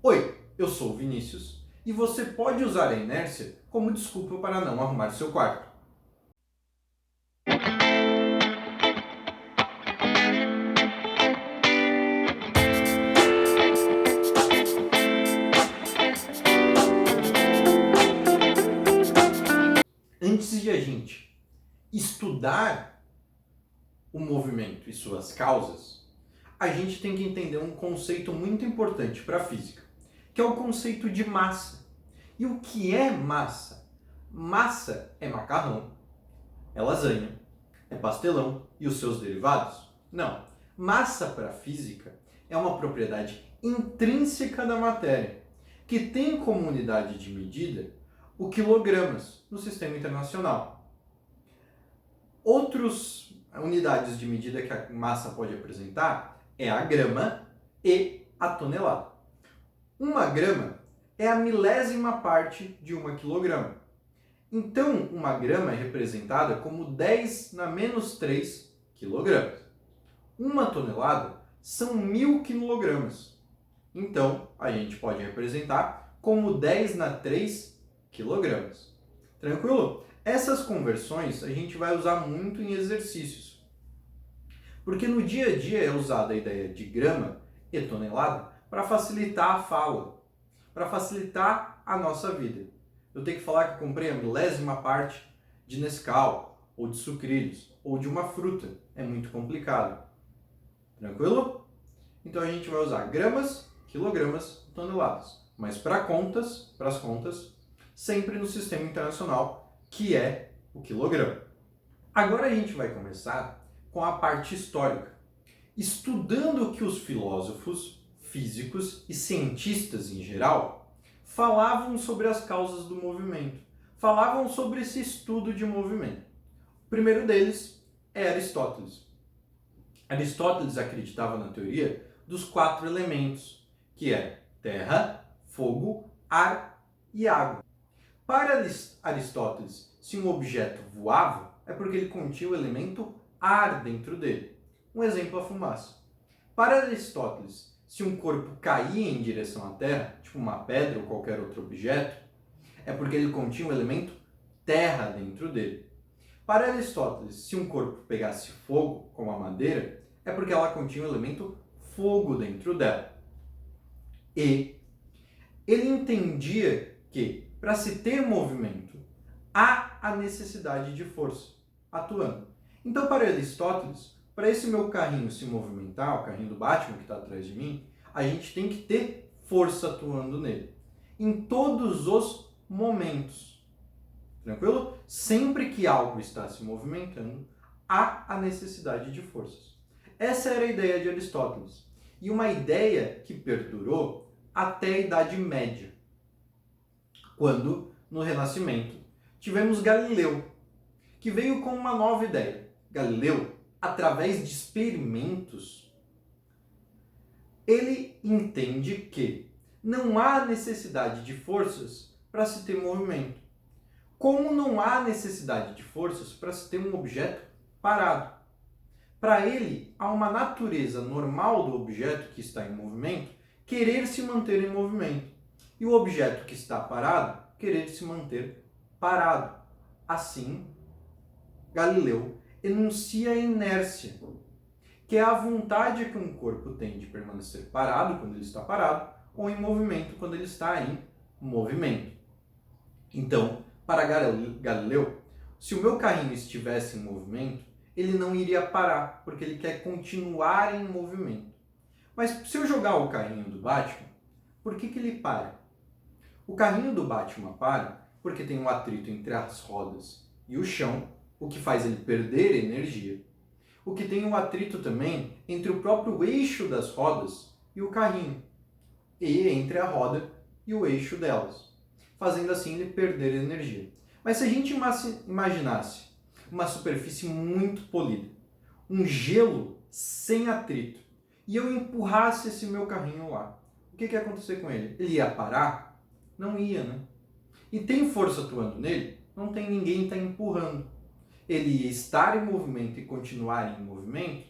Oi, eu sou o Vinícius e você pode usar a inércia como desculpa para não arrumar seu quarto. Antes de a gente estudar o movimento e suas causas, a gente tem que entender um conceito muito importante para a física, que é o conceito de massa. E o que é massa? Massa é macarrão, é lasanha, é pastelão e os seus derivados? Não. Massa para a física é uma propriedade intrínseca da matéria, que tem como unidade de medida o quilogramas no sistema internacional. Outras unidades de medida que a massa pode apresentar é a grama e a tonelada. Uma grama é a milésima parte de uma quilograma. Então, uma grama é representada como 10 na menos 3 quilogramas. Uma tonelada são 1000 quilogramas. Então, a gente pode representar como 10 na 3 quilogramas. Tranquilo? Essas conversões a gente vai usar muito em exercícios. Porque no dia a dia é usada a ideia de grama e tonelada para facilitar a fala, para facilitar a nossa vida. Eu tenho que falar que eu comprei a milésima parte de Nescau, ou de sucrilhos, ou de uma fruta. É muito complicado. Tranquilo? Então a gente vai usar gramas, quilogramas, toneladas. Mas para as contas, sempre no sistema internacional, que é o quilograma. Agora a gente vai começar com a parte histórica, estudando o que os filósofos, físicos e cientistas em geral falavam sobre as causas do movimento, falavam sobre esse estudo de movimento. O primeiro deles é Aristóteles. Aristóteles acreditava na teoria dos 4 elementos, que é terra, fogo, ar e água. Para Aristóteles, se um objeto voava, é porque ele continha o elemento ar dentro dele. Um exemplo, a fumaça. Para Aristóteles, se um corpo caía em direção à Terra, tipo uma pedra ou qualquer outro objeto, é porque ele continha o elemento terra dentro dele. Para Aristóteles, se um corpo pegasse fogo, como a madeira, é porque ela continha o elemento fogo dentro dela. E ele entendia que, para se ter movimento, há a necessidade de força atuando. Então, para Aristóteles, para esse meu carrinho se movimentar, o carrinho do Batman que está atrás de mim, a gente tem que ter força atuando nele. Em todos os momentos. Tranquilo? Sempre que algo está se movimentando, há a necessidade de forças. Essa era a ideia de Aristóteles. E uma ideia que perdurou até a Idade Média, quando, no Renascimento, tivemos Galileu, que veio com uma nova ideia. Galileu, através de experimentos, ele entende que não há necessidade de forças para se ter movimento. Como não há necessidade de forças para se ter um objeto parado. Para ele, há uma natureza normal do objeto que está em movimento querer se manter em movimento. E o objeto que está parado querer se manter parado. Assim, Galileu enuncia a inércia, que é a vontade que um corpo tem de permanecer parado quando ele está parado, ou em movimento quando ele está em movimento. Então, para Galileu, se o meu carrinho estivesse em movimento, ele não iria parar, porque ele quer continuar em movimento. Mas se eu jogar o carrinho do Batman, por que ele para? O carrinho do Batman para porque tem um atrito entre as rodas e o chão, o que faz ele perder energia. O que tem um atrito também entre o próprio eixo das rodas e o carrinho, e entre a roda e o eixo delas, fazendo assim ele perder energia. Mas se a gente imaginasse uma superfície muito polida, um gelo sem atrito, e eu empurrasse esse meu carrinho lá, o que ia acontecer com ele? Ele ia parar? Não ia, né? E tem força atuando nele? Não tem, ninguém está empurrando. Ele ia estar em movimento e continuar em movimento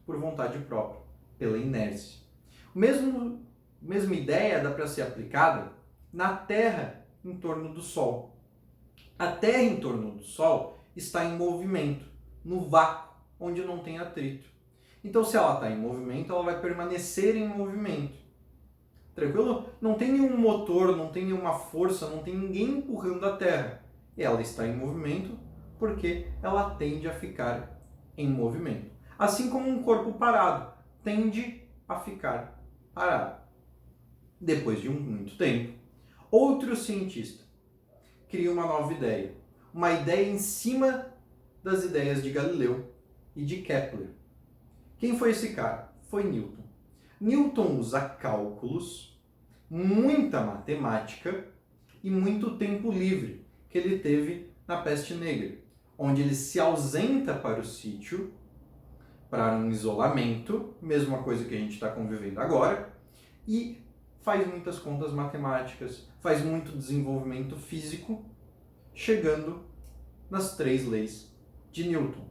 por vontade própria, pela inércia. O mesmo mesma ideia dá para ser aplicada na Terra em torno do Sol. A Terra em torno do Sol está em movimento, no vácuo, onde não tem atrito. Então, se ela está em movimento, ela vai permanecer em movimento. Tranquilo? Não tem nenhum motor, não tem nenhuma força, não tem ninguém empurrando a Terra. Ela está em movimento porque ela tende a ficar em movimento. Assim como um corpo parado tende a ficar parado. Depois de muito tempo, outro cientista cria uma nova ideia. Uma ideia em cima das ideias de Galileu e de Kepler. Quem foi esse cara? Foi Newton. Newton usa cálculos, muita matemática e muito tempo livre que ele teve na Peste Negra, onde ele se ausenta para o sítio, para um isolamento, mesma coisa que a gente está convivendo agora, e faz muitas contas matemáticas, faz muito desenvolvimento físico, chegando nas 3 leis de Newton.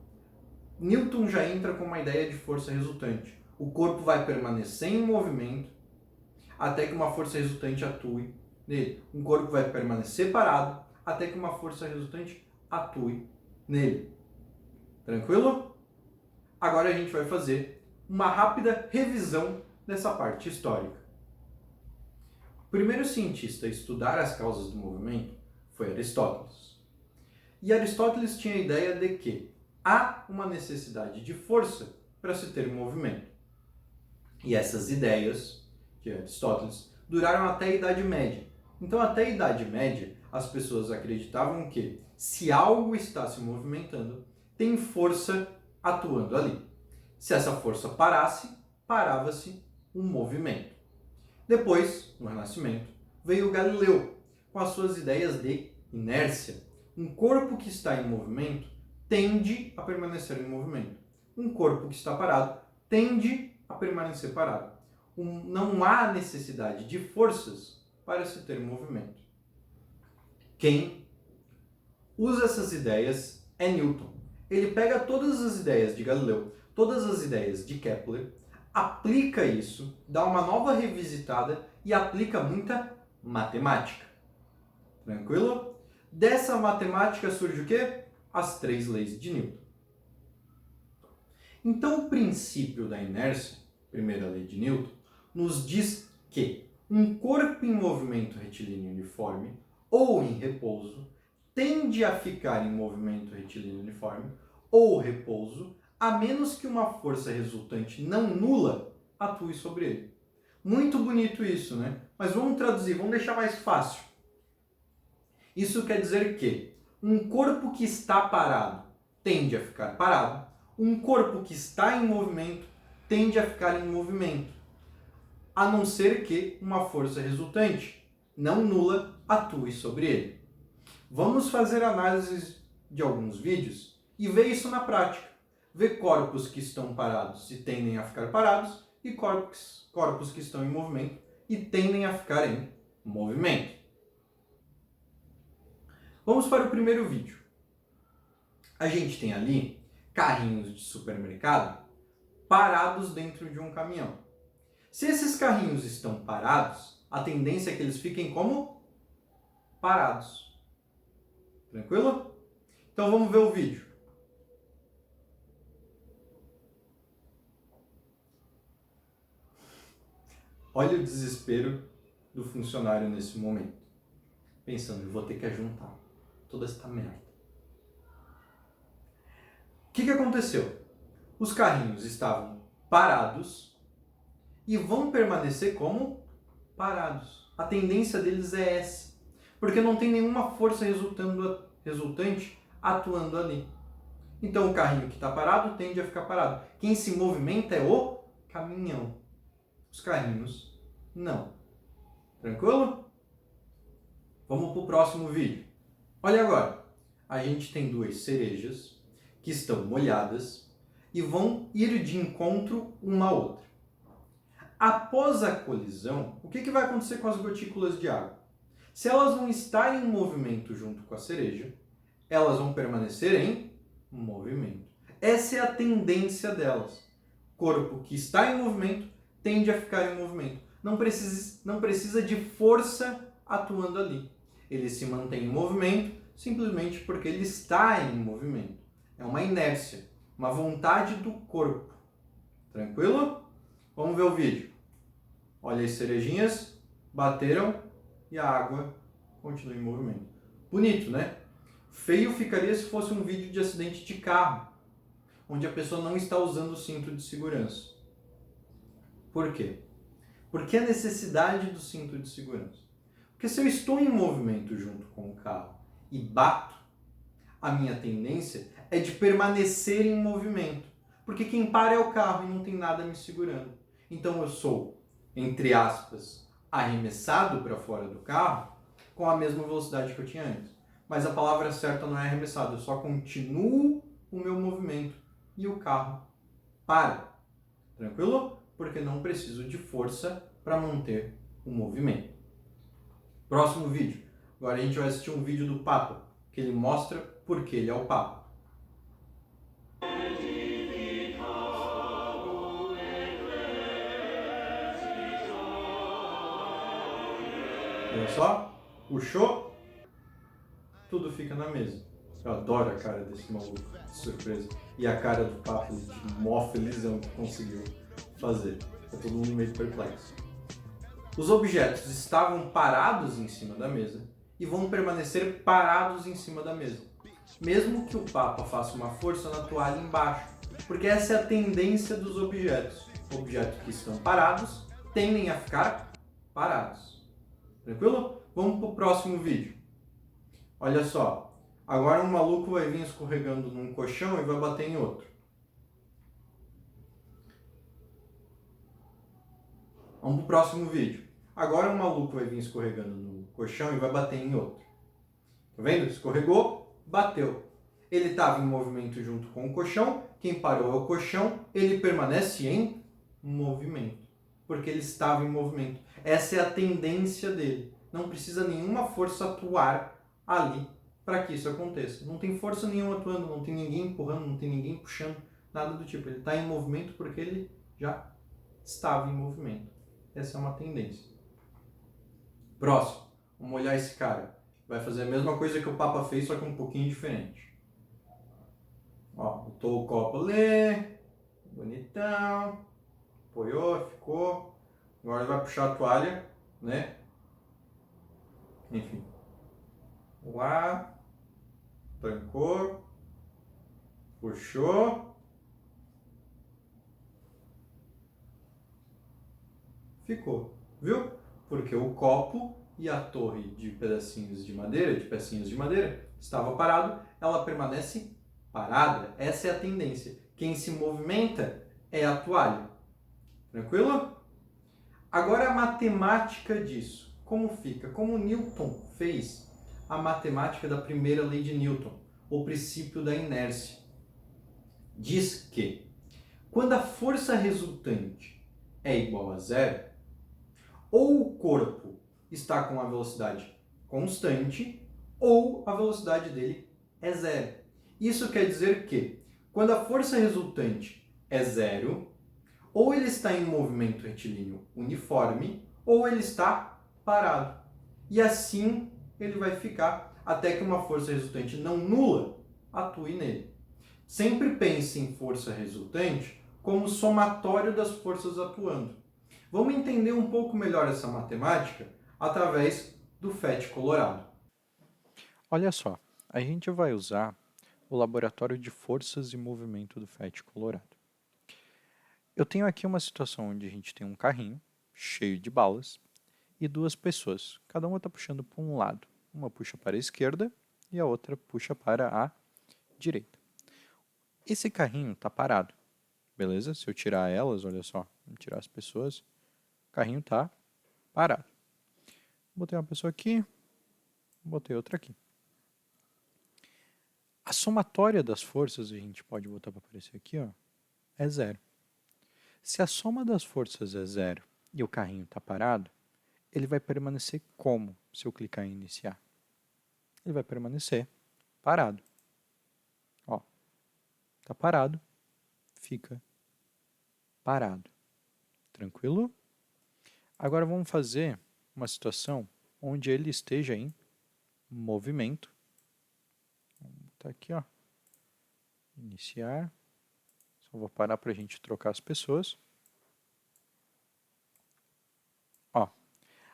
Newton já entra com uma ideia de força resultante. O corpo vai permanecer em movimento até que uma força resultante atue nele. Um corpo vai permanecer parado até que uma força resultante atue nele. Tranquilo? Agora a gente vai fazer uma rápida revisão dessa parte histórica. O primeiro cientista a estudar as causas do movimento foi Aristóteles. E Aristóteles tinha a ideia de que há uma necessidade de força para se ter movimento. E essas ideias de Aristóteles duraram até a Idade Média. Então, até a Idade Média, as pessoas acreditavam que se algo está se movimentando, tem força atuando ali. Se essa força parasse, parava-se um movimento. Depois, no Renascimento, veio Galileu com as suas ideias de inércia. Um corpo que está em movimento tende a permanecer em movimento. Um corpo que está parado tende a permanecer parado. Não há necessidade de forças para se ter movimento. Quem usa essas ideias é Newton. Ele pega todas as ideias de Galileu, todas as ideias de Kepler, aplica isso, dá uma nova revisitada e aplica muita matemática. Tranquilo? Dessa matemática surge o quê? As 3 leis de Newton. Então, o princípio da inércia, primeira lei de Newton, nos diz que um corpo em movimento retilíneo uniforme ou em repouso tende a ficar em movimento retilíneo uniforme ou repouso, a menos que uma força resultante não nula atue sobre ele. Muito bonito isso, né? Mas vamos traduzir, vamos deixar mais fácil. Isso quer dizer que um corpo que está parado tende a ficar parado, um corpo que está em movimento tende a ficar em movimento, a não ser que uma força resultante não nula atue sobre ele. Vamos fazer análises de alguns vídeos e ver isso na prática. Ver corpos que estão parados e tendem a ficar parados e corpos que estão em movimento e tendem a ficar em movimento. Vamos para o primeiro vídeo. A gente tem ali carrinhos de supermercado parados dentro de um caminhão. Se esses carrinhos estão parados, a tendência é que eles fiquem como? Parados. Tranquilo? Então vamos ver o vídeo. Olha o desespero do funcionário nesse momento. Pensando, eu vou ter que ajuntar toda esta merda. O que aconteceu? Os carrinhos estavam parados e vão permanecer como parados. A tendência deles é essa. Porque não tem nenhuma força resultante atuando ali. Então o carrinho que está parado tende a ficar parado. Quem se movimenta é o caminhão. Os carrinhos não. Tranquilo? Vamos para o próximo vídeo. Olha agora. A gente tem 2 cerejas que estão molhadas e vão ir de encontro uma à outra. Após a colisão, o que vai acontecer com as gotículas de água? Se elas vão estar em movimento junto com a cereja, elas vão permanecer em movimento. Essa é a tendência delas. Corpo que está em movimento tende a ficar em movimento. não precisa de força atuando ali. Ele se mantém em movimento simplesmente porque ele está em movimento. É uma inércia, uma vontade do corpo. Tranquilo? Vamos ver o vídeo. Olha as cerejinhas, bateram e a água continua em movimento. Bonito, né? Feio ficaria se fosse um vídeo de acidente de carro, onde a pessoa não está usando o cinto de segurança. Por quê? Porque a necessidade do cinto de segurança. Porque se eu estou em movimento junto com o carro e bato, a minha tendência é de permanecer em movimento. Porque quem para é o carro e não tem nada me segurando. Então eu sou, entre aspas, arremessado para fora do carro com a mesma velocidade que eu tinha antes. Mas a palavra certa não é arremessado, eu só continuo o meu movimento e o carro para. Tranquilo? Porque não preciso de força para manter o movimento. Próximo vídeo. Agora a gente vai assistir um vídeo do Papa, que ele mostra por que ele é o Papa. Olha só, puxou, tudo fica na mesa. Eu adoro a cara desse maluco, de surpresa. E a cara do Papa, de mó felizão que conseguiu fazer. Tá todo mundo meio perplexo. Os objetos estavam parados em cima da mesa e vão permanecer parados em cima da mesa, mesmo que o Papa faça uma força na toalha embaixo, porque essa é a tendência dos objetos. Objetos que estão parados tendem a ficar parados. Tranquilo? Vamos para o próximo vídeo. Olha só, agora um maluco vai vir escorregando num colchão e vai bater em outro. Vamos para o próximo vídeo. Agora um maluco vai vir escorregando no colchão e vai bater em outro. Tá vendo? Escorregou, bateu. Ele estava em movimento junto com o colchão. Quem parou é o colchão. Ele permanece em movimento. Porque ele estava em movimento. Essa é a tendência dele. Não precisa nenhuma força atuar ali para que isso aconteça. Não tem força nenhuma atuando, não tem ninguém empurrando, não tem ninguém puxando, nada do tipo. Ele está em movimento porque ele já estava em movimento. Essa é uma tendência. Próximo, vamos olhar esse cara. Vai fazer a mesma coisa que o Papa fez, só que um pouquinho diferente. Ó, botou o copo ali, bonitão, apoiou, ficou. Agora ele vai puxar a toalha, né? Enfim. Lá, trancou, puxou, ficou. Viu? Porque o copo e a torre de pedacinhos de madeira, de pecinhas de madeira, estava parado, ela permanece parada. Essa é a tendência. Quem se movimenta é a toalha. Tranquilo? Agora a matemática disso. Como fica? Como Newton fez a matemática da primeira lei de Newton, o princípio da inércia. Diz que quando a força resultante é igual a zero, ou o corpo está com a velocidade constante, ou a velocidade dele é zero. Isso quer dizer que, quando a força resultante é zero, ou ele está em movimento retilíneo uniforme, ou ele está parado. E assim ele vai ficar até que uma força resultante não nula atue nele. Sempre pense em força resultante como somatório das forças atuando. Vamos entender um pouco melhor essa matemática através do FET colorado. Olha só, a gente vai usar o laboratório de forças e movimento do FET colorado. Eu tenho aqui uma situação onde a gente tem um carrinho cheio de balas e duas pessoas. Cada uma está puxando para um lado. Uma puxa para a esquerda e a outra puxa para a direita. Esse carrinho está parado, beleza? Se eu tirar elas, olha só, vou tirar as pessoas, o carrinho está parado. Botei uma pessoa aqui, botei outra aqui. A somatória das forças, a gente pode botar para aparecer aqui, ó, é zero. Se a soma das forças é zero e o carrinho está parado, ele vai permanecer como se eu clicar em iniciar? Ele vai permanecer parado. Ó, está parado, fica parado. Tranquilo? Agora vamos fazer uma situação onde ele esteja em movimento. Vamos botar aqui, ó. Iniciar. Só vou parar para a gente trocar as pessoas. Ó,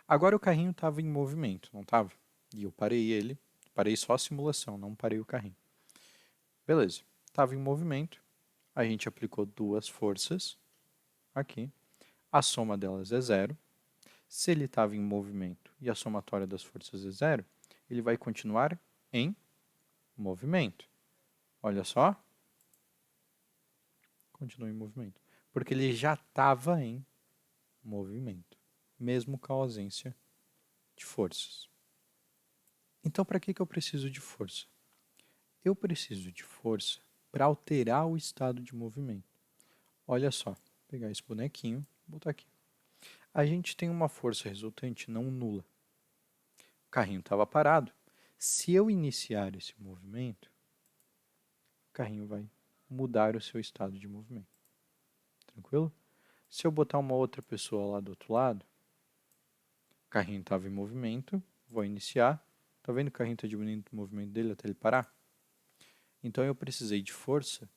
agora o carrinho estava em movimento, não estava? E eu parei ele. Parei só a simulação, não parei o carrinho. Beleza, estava em movimento. A gente aplicou duas forças aqui. A soma delas é zero. Se ele estava em movimento e a somatória das forças é zero, ele vai continuar em movimento. Olha só. Continua em movimento. Porque ele já estava em movimento, mesmo com a ausência de forças. Então, para que eu preciso de força? Eu preciso de força para alterar o estado de movimento. Olha só, vou pegar esse bonequinho e botar aqui. A gente tem uma força resultante não nula. O carrinho estava parado. Se eu iniciar esse movimento, o carrinho vai mudar o seu estado de movimento. Tranquilo? Se eu botar uma outra pessoa lá do outro lado, o carrinho estava em movimento, vou iniciar. Tá vendo que o carrinho está diminuindo o movimento dele até ele parar? Então eu precisei de força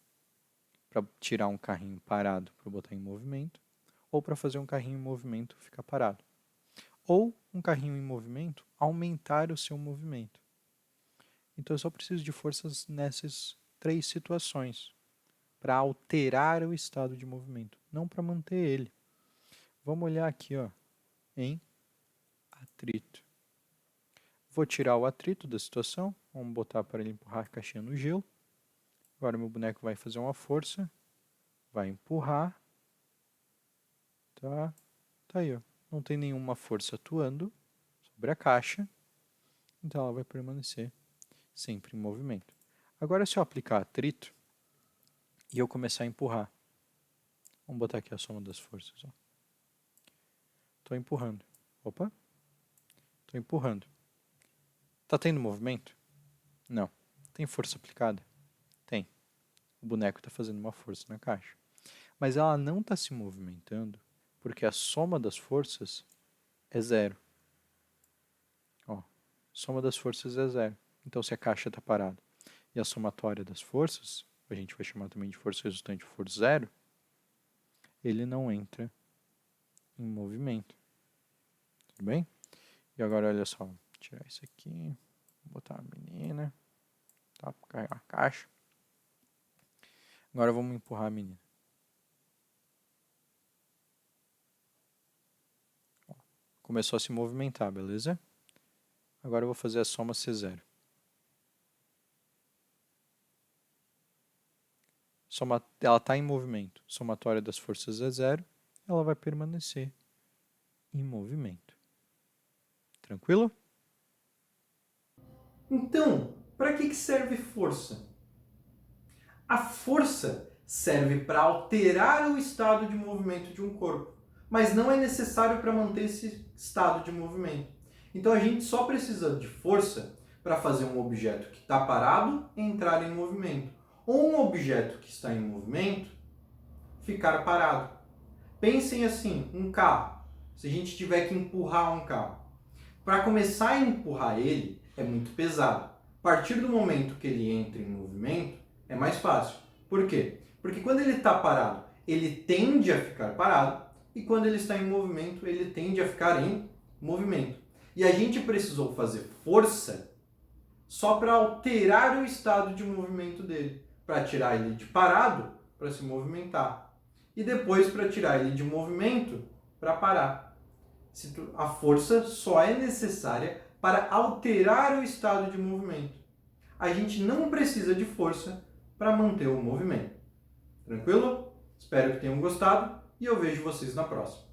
para tirar um carrinho parado para botar em movimento, ou para fazer um carrinho em movimento ficar parado. Ou um carrinho em movimento aumentar o seu movimento. Então eu só preciso de forças nessas três situações para alterar o estado de movimento, não para manter ele. Vamos olhar aqui, ó, em atrito. Vou tirar o atrito da situação, vamos botar para ele empurrar a caixinha no gelo. Agora meu boneco vai fazer uma força, vai empurrar. Tá aí, ó. Não tem nenhuma força atuando sobre a caixa, então ela vai permanecer sempre em movimento. Agora se eu aplicar atrito e eu começar a empurrar, vamos botar aqui a soma das forças. Estou empurrando. Opa! Estou empurrando. Está tendo movimento? Não. Tem força aplicada? Tem. O boneco está fazendo uma força na caixa. Mas ela não está se movimentando porque a soma das forças é zero. Ó, soma das forças é zero. Então, se a caixa está parada e a somatória das forças, a gente vai chamar também de força resultante for zero, ele não entra em movimento. Tudo bem? E agora, olha só, vou tirar isso aqui, vou botar a menina, tá? Para carregar a caixa. Agora vamos empurrar a menina. Ó, começou a se movimentar, beleza? Agora eu vou fazer a soma C0. Ela está em movimento. Somatória das forças é zero. Ela vai permanecer em movimento. Tranquilo? Então, para que serve força? A força serve para alterar o estado de movimento de um corpo, mas não é necessário para manter esse estado de movimento. Então a gente só precisa de força para fazer um objeto que está parado entrar em movimento, ou um objeto que está em movimento ficar parado. Pensem assim, um carro. Se a gente tiver que empurrar um carro, para começar a empurrar ele é muito pesado. A partir do momento que ele entra em movimento, é mais fácil. Por quê? Porque quando ele está parado, ele tende a ficar parado, e quando ele está em movimento, ele tende a ficar em movimento. E a gente precisou fazer força só para alterar o estado de movimento dele, para tirar ele de parado para se movimentar, e depois para tirar ele de movimento para parar. A força só é necessária para alterar o estado de movimento. A gente não precisa de força para manter o movimento. Tranquilo? Espero que tenham gostado e eu vejo vocês na próxima.